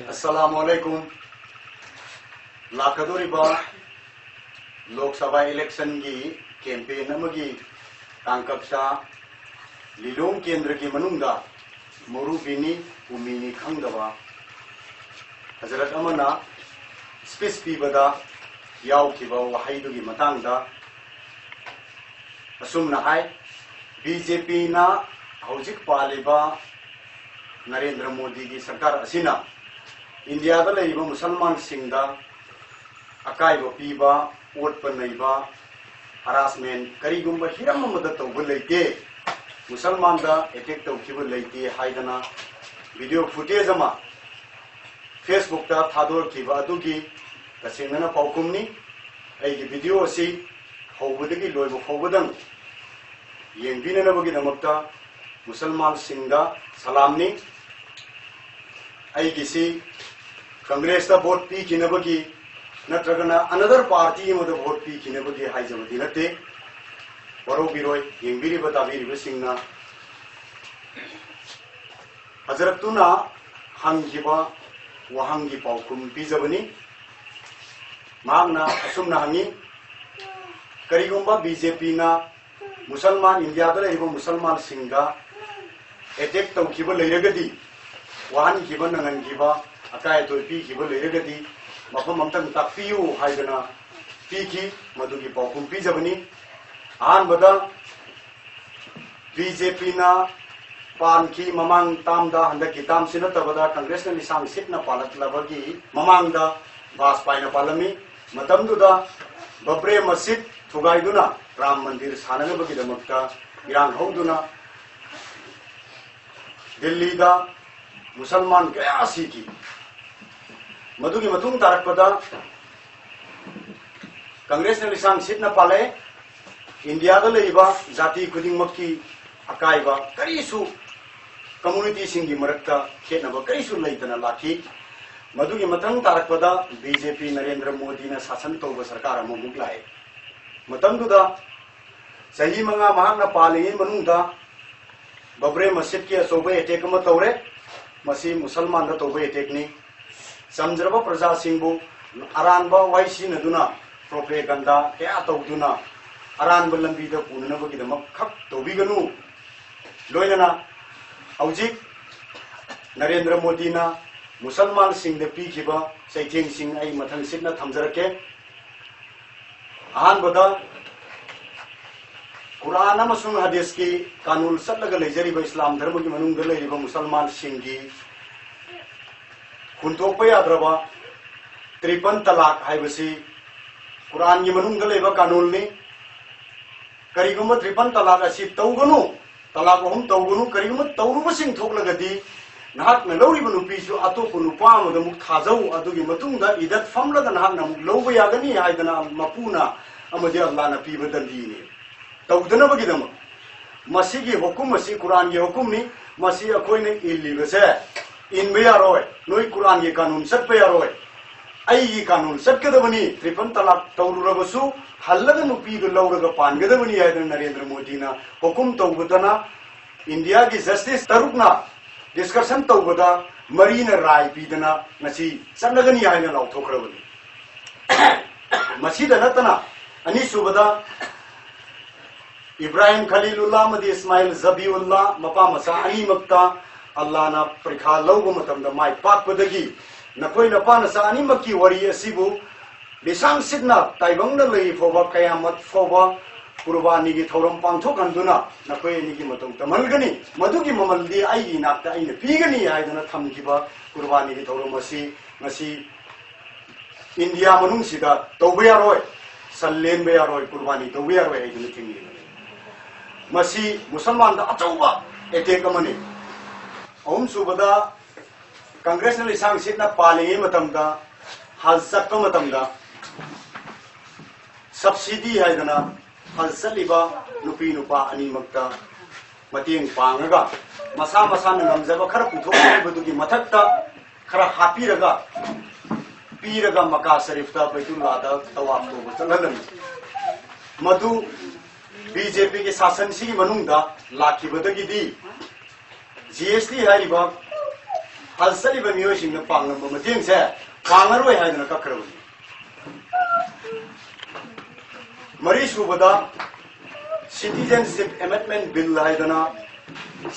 अस्सलामुअलैकुम लाखदोरिबा लोकसभा इलेक्शन की कैंपेन अमगी तांकक्षा लिलोंग केंद्र की मनुंगा मोरूबिनी उमीनी खंगदबा हजरत अमना स्पीच पीबदा यावखिबा वहाईदुगी मतंगदा असुमना हाय बीजेपी ना हौजिक पालिबा नरेंद्र मोदी की सरकार असिना इंडिया दा लैबा मुसलमान सिंगदा अकायबा पीबा ओटपा नैबा हरासमेंट करीगुंबा हिरम अमदा तौबा लैते मुसलमान दा अटैक तौखिबा लैते हाइदना वीडियो फुटेज अमा फेसबुक दा थादोरखिबा अदुगी तसेंगना पाउकुमनी ऐगी वीडियो असि हौबदगी लोइबा फौबदंग येंबिननबगिदमक्ता मुसलमान सिंगदा सलामनी ऐगिसी कांग्रेस दा वोट पीखिनबगी नत्रगना अनदर पार्टी मद वोट पीखिनबगी हाइजबदी नते वरो बिरोय येंबिरिबा ताबिरिबा सिंगना हजरतुना हंगिबा वहांगी पाउकुम पीजबनी मांगना असुमना हंगी करीगुंबा बीजेपी ना मुसलमान इंडिया दा लैबा मुसलमान सिंगा अटैक तौखिबा लैरगदी वाहन खिबा नंगनखिबा अकाय तोय पीखिबा लैरगदी मफम अमतंग ताकपियु हाइदना पीखि मदुगी पाउकुम पीजबनी अहानबदा बीजेपी ना पानखी ममांग तामदा हंदकी तामसिना तबदा कांग्रेस ना निसांग सिटना पालतलबगी ममांगदा बासपाइना पालमी मतमदुदा बब्रे मस्जिद थुगाइदुना राम मंदिर साननबगिदमक्ता इरांग हौदुना दिल्ली दा मुसलमान गया सीखी मधुगी मतुंग तारकपदा कांग्रेस ने निशान सिटना पाले इंडिया दा लैबा जाति खुदिंगमक्की अकायबा करीसु कम्युनिटी सिंगी मरक्ता खेनबा करीसु लैतना लाखी मधुगी मतंग तारकपदा बीजेपी नरेंद्र मोदी ने शासन तौबा सरकार अमुक लाए मतंगदुदा सही मंगा महांगना पालिंग मनुंगदा बब्रे मस्जिद की अचौबा अटैक अमा तौरे मसी मुसलमान दा तौबा अटैक नि समझरबा प्रजा सिंबु अरानबा वाइसी नदुना प्रोपेगंडा क्या तौदुना अरानबा लंबी दा पुननबगिदमक खक तौबिगनु लोइनना हौजिक नरेंद्र मोदी ना मुसलमान सिंह दा पीखिबा सैथेंग सिंह आई मथंग सिटना थमजरके अहानबदा कुरान अमसुंग हदीस की कानून सत्लग लेजरीबा इस्लाम धर्म की मनुंग लेरिबा मुसलमान सिंगी खुंथोकपा याद्रबा त्रिपन तलाक हाइबसी कुरान की मनुंग लेबा कानून ने करीगुम त्रिपन तलाक असि तौगनु तलाक हम तौगनु करीगुम तौरुबा सिंग थोकलगदी नहाकना लौरिबा नुपीसु अतोप नुपा अमद मुक थाजौ अदुगी मतुंगदा इदत फमलगा नहाकना मुक लौबा यागनी हाइदना मपुना अमदि अल्लाहना पीबा दंदीने तौदनबगिदम मसीगी हुकुम मसी कुरान की हुकुम नि मसी अखोइने इल्लिबसे इनबे यारोय नोई कुरान की कानून सत्पे यारोय आई कानून सत्कदबनी त्रिपन तलाक तौरुरबसु हल्लगा नुपीदु लौरगा पानगदबनी हाइदन नरेंद्र मोदी ना हुकुम तौबदना इंडिया की जस्टिस तरुकना डिस्कशन तौबदा मरीना राय पीदना मसी चलगनी हाइना लाउथोखरबनी मसीदा नतना अनि सुबदा इब्राहिम खलीलुल्लाह मदी इस्माइल जबीउल्लाह मपा मसा अनीमक्ता अल्लाह ना परीक्षा लौबा मतमदा माय पाकपदगी नखोय नपा नसा अनीमक्की वरी असिबु बेसांग सिदना ताइबंगना लई फोबा कयामत फोबा कुर्बानी की थौरम पांथोकंदुना नखोय निगी मतौ तमलगनी मधुगी ममलदी आई नाक्ता आइने पीगनी हाइदना थमखिबा कुर्बानी की थौरम मसी मसी इंडिया मनुंगसिदा तौबा यारोय सल्लेनबा यारोय कुर्बानी तौबा यारोय हाइदना थिंगी मसी मुसलमान दा अचौबा अटैक अमने अहम सुबदा कांग्रेस ने लिसांग सिटना पालिंगे मतमदा हज चटपा मतमदा सब्सिडी हाइदना हज चलिबा नुपी नुपा अनीमक्ता मतेंग पांगगा मसा मसा नंगजबा खरा पुथोबदुगी मथक्ता खरा हापीरगा पीरगा मक्का शरीफता बैतुल्लाह दा तवाफ तोबा चलहलमी मधु बीजेपी के शासन से मनुंगदा लाखिबदगिदी जीएसटी हाइबा हल चलीब मियोसिंग पांगम मतेंग से पांगरोय हाइदना कखरबनी मरी सुबदा सिटीजनशिप एमेंडमेंट बिल हाइदना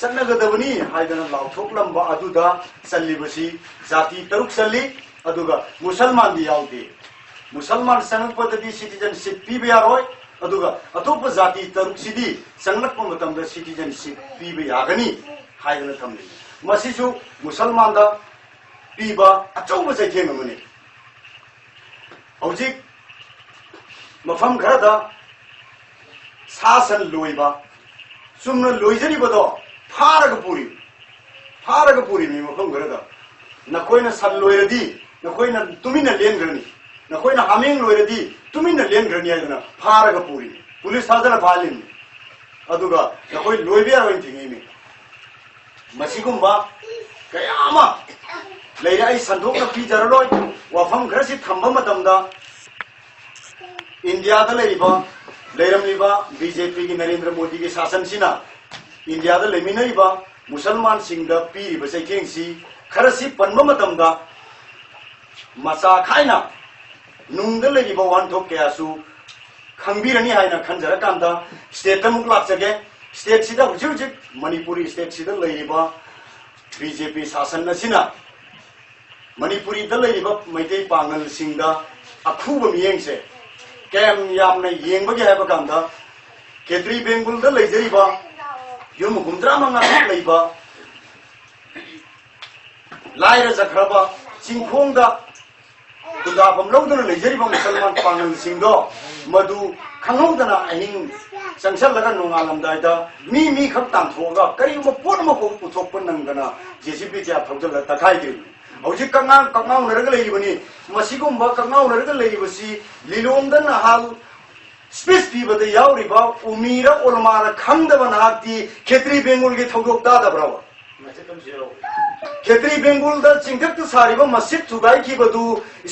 चन्नगदबनी हाइदना लाउथोकलंबा अदुदा चल्लिबसी जाति तरुक चल्ली अदुगा मुसलमान दी याउदे मुसलमान संगपददी सिटीजनशिप पीबे यारोय अदुगा अतोप जाति तरुक सिदी संगलप मतमदा सिटीजनशिप पीबे यागनी हाइदना थमली मसिसु मुसलमान दा पीबा अचौब जैथेंगमने हौजिक मफम खरदा सासन लोइबा सुमन लोइजरीबदो फारग पुरी मी मफम खरदा नखोइना सन लोइरदी नखोइना तुमिना लेनग्रनी नखोइना हामिंग लोइरदी तुमिना लेनग्रनी हाइदना फारग पुरी पुलिस थाजला फालिन अदुगा नखोइ लोइबे रोइन थिंगिमी मसिगुम्बा कयामा लेरा आई संदोक पीजरलोय वफम खरसी थंबा मतमदा इंडिया दा लेरिबा लेरमलिबा बीजेपी की नरेंद्र मोदी के शासन सिना इंडिया दा लेमिनरिबा मुसलमान सिंह दा पीरिबा सैथेंगसी खरसी पनबा मतमदा मसा खाइना नुंग दा लेरिबा वानथोक कयासु खंगबिरनी हाइना खंजरकांदा स्टेट मुक लाचगे स्टेट सिदा हुजुजुक मणिपुरी स्टेट सिदा लेरिबा बीजेपी शासन नसिना मणिपुरी दा लेरिबा मैतै पांगल सिंह दा अखुब मियेंगसे कैम यामने येंबगे है बकांदा केद्री बेंगुल दा लेजरीबा युम गुमद्रा मंगा लेबा लाइर जखरबा चिंखोंग दा दुदाफम लौदना लेजरीबा मुसलमान पांगल सिंगदो मधु खंगौदना अहिंग संसल लगा नोंगालमदाइदा मी खप तांथोगा करिम पोटम को पुथोक नंगना जेसीबी क्या थौजल तखाइदे हौजी कंगाव नरग लेरिबनी मसिगुम्बा कंगाव नरग लेरिबसी लिलोंदन हाल स्पेस पीबद यावरिबा उमीरा ओलमारा खंगदबा नाती खेत्री बेंगुल के थौदोक दादब्राव खेत्री बेंगुल दा चिंगक सारिबा मस्जिद थुगाई किबदु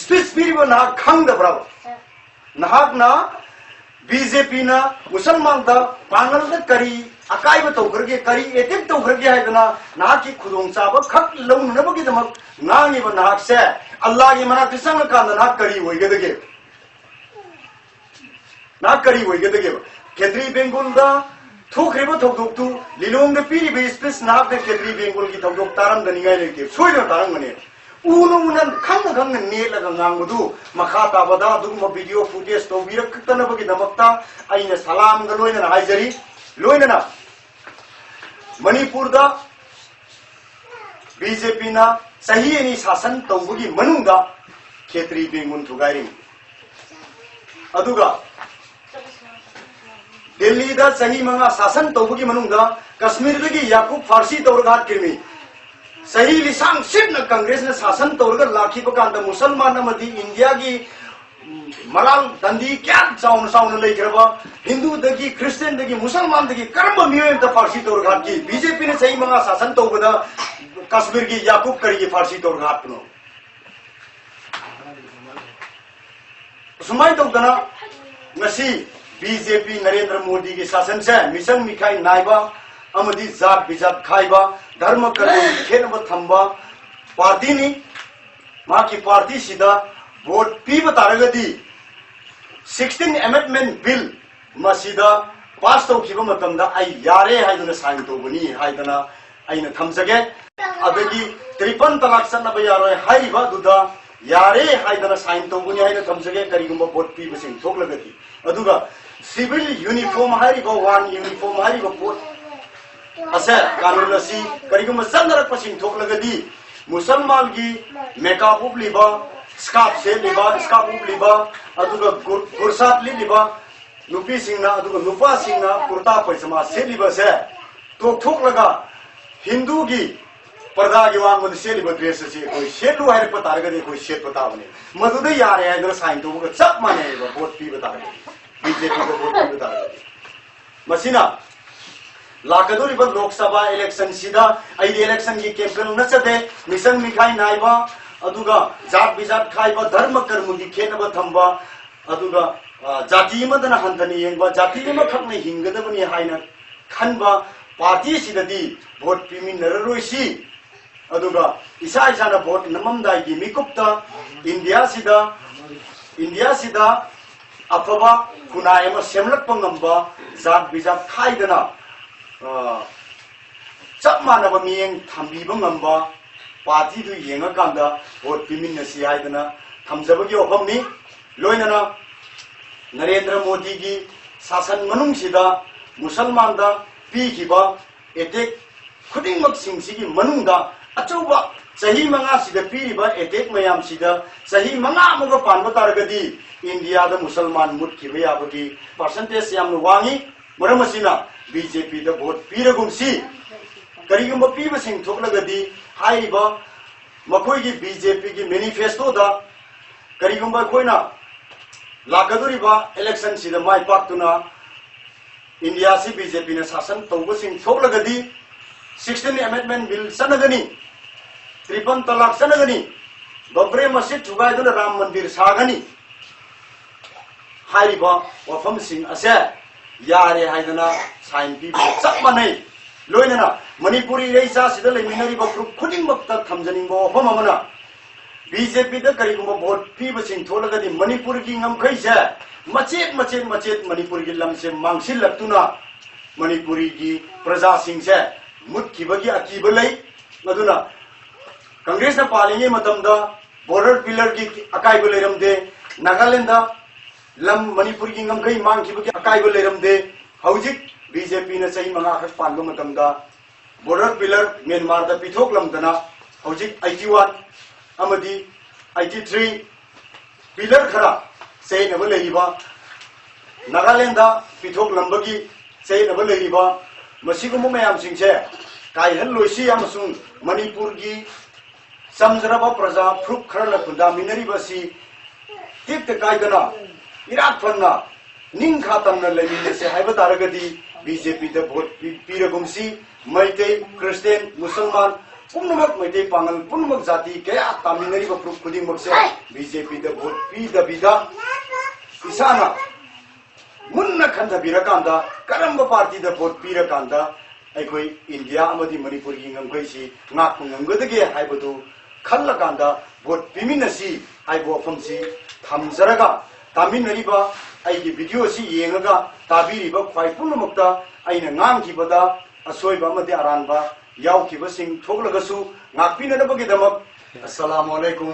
स्पेस पीरिबा ना खंगदब्राव नाहकना बीजेपी ना मुसलमान दा पांगल दा करी अकाइब तौखरगे करी एटिक तौखरगे हाइदना नाकी खुदोंचाब खक लौनबगी दमक नांगिब नाहकसे अल्लाह की मना तिसंग कांद ना करी होइगदगे ना करी होइगदगे खेत्री बेंगुल दा थोखरेब थौदोक्तु लिलोंग दा पीरिबे स्पेस नाहक दा खेत्री बेंगुल की थौदोक तारम दनिगाय लेके सोइनो तारंगने उनुन खंग नेलगा ngangudu makha tabada dum video footage to birak tanabagi damakta aina salam ga loina haijari loina manipur da BJP na sahi ani shasan tawbugi manungda khetri bengun thugairi aduga delhi da sahi manga shasan tawbugi manungda kashmir dagi yakub farsi tawrgat kirmi सही लिसांग सिर्फ कांग्रेस ने शासन तौर lucky बकांद मुसलमान India की मलाल दंदी क्या chown chown लेखरबा Hindu दगी Christian दगी मुसलमान दगी कर्म मियोय द फारसी तौर घाट की बीजेपी ने सही मंगा शासन तौबदा कश्मीर की याकूब करी की फारसी तौर घाट नो सुमाई तौदना नसी बीजेपी नरेंद्र मोदी की शासन से मिशन मिखाई नाइबा अमदी जात बिजात खाइबा धर्म कर्म खेनब थंबा पार्टी नी मा की पार्टी सिदा वोट पीब तारगदी 16 अमेंडमेंट बिल मसिदा पास तौखिबा मतमदा आई यारे हाइदना साइन तौबनी हाइदना आइना थमजगे अदगी 53 तलाक सनब यारोय हाइबा दुदा यारे हाइदना साइन तौबनी हाइना थमजगे करिगुम वोट पीब सिंग थोकलगदी अदुगा सिविल यूनिफॉर्म हाइबा वन यूनिफॉर्म हाइबा वोट असे कानून असी करिगुम संदरक पसिंग थोकलगदी मुसलमान की मेकअप उपलिबा स्कार्फ से लिबा स्कार्फ उपलिबा अदुगा गुरसात लिबा नुपी सिंगना अदुगा नुपा सिंगना कुर्ता पैजामा से लिबा से तो थोकलगा हिंदू की पर्दा की वांग मद से लिबा ड्रेस से कोई शेलु है पतारगदे कोई शेट बतावने मदुदे यार है इधर साइन तो चप माने वोट पी बतारगदे बीजेपी को वोट पी बतारगदे मसीना लाकदोरिब लोकसभा इलेक्शन सिदा आइदि इलेक्शन की कैंपेन नचदे मिशन मिखाई नाइबा अदुगा जात बिजात खाइबा धर्म कर्म की खेनब थंबा अदुगा जाति मदन हंतनी येंबा जाति म खकने हिंगदबनी हाइना खनबा पार्टी सिददी वोट पीमिनररोइसी अदुगा इसा इसाना भोट नममदाई की मिकुप्ता इंडिया सिदा अफबा खुनाय अमा सेमलक्पा ngamba जात बिजात खाइदना चप मानब मियें थम्बीबा ngamba पार्टी दु येंगा कांदा भोट पिमिन्नसी हाइदना थमजबगी ओफमनी लोइनना नरेंद्र मोदी की शासन मनुंगसिदा मुसलमान दा पीखिबा एटेक खुदिंगमक सिंगसिगी मनुंगदा अचौबा सही मंगा सिदा पीरिबा एटेक मयाम सिदा सही मंगा अमगा पानबा तारगदी इंडिया दा मुसलमान मुटखिबा याबगी परसेंटेज यामनु वांगी मरमसिना बीजेपी दा वोट पीरगुमसी करिगुम पीबा सिंग थोकलगदी हाइबा मखोइगी बीजेपी की मैनिफेस्टो दा करिगुम खोइना लाकदुरिबा इलेक्शन सिदा माइ पाक्तुना इंडिया से बीजेपी ने शासन तौबसिंग थोकलगदी 16 अमेंडमेंट बिल सनगनी 53 तलाक सनगनी बब्रे मस्जिद थुगाइदुना राम मंदिर सागनी हाइबा वफम सिंह असे यारे हाइदना साइन पी चप मानै लोइनना मणिपुरी रेसा सिदा लेमिनरिबा ग्रुप खुदिंगमक्ता थमजनिंगबो वफम अमना बीजेपी दा करिगुम वोट पीबसिंग थोलगदी मणिपुर की ngमखैसे मचेत मचेत मचेत मणिपुर की लमसे मांगसिलक्तुना मणिपुरी की प्रजा सिंगसे मुत्खिबगी अकीब लै मदुना कांग्रेस ना पालिंगे मतमदा बॉर्डर पिलर की अकाइब लेरमदे नागालैंड दा लम मणिपुर की ngमखै मांगखिबगी अकाइब लेरमदे हौजिक बीजेपी ने सही मंगा खक पानबो मतमदा बॉर्डर पिलर म्यांमार दा पिथोक लमदना हौजिक 81 अमदी 83 पिलर खरा से नब लेरिबा नागालैंड दा पिथोक लंबगी से नब लेरिबा मसिगुम मयाम सिंगसे काइहन लोइसी अमसुंग मणिपुर की समजरबा प्रजा फ्रुप खरला खुदा मिनरिबसी तिक काइदना इराक फन्ना निंखा तमना लेमिने से हाइबा तारगदी बीजेपी दा वोट पीरगुमसी मैते क्रिश्चियन मुसलमान पुनमक मैते पांगल पुनमक जाति कया तामिनरिबा फ्रुप खुदिंगमक से बीजेपी दा वोट पीदबिदा इसाना मुन्ना खंदबिरकांदा करंबा पार्टी दा वोट पीरकांदा अखोई इंडिया अमदी मणिपुर की ngमखैसी ngakpu ngamgदगे हाइबदु खल्लकांदा वोट पिमिनसी हाइबो अफमसी थमजरगा तामिनरिबा आइगी वीडियो सी येंगगा ताबिरिबा ख्वाइ पुनमक्ता आइना ngamखिबदा असोइबा अमदी अरानबा यावखिबसिंग थोगलगसु ngakपिनदबगिदमक अस्सलामु अलैकुम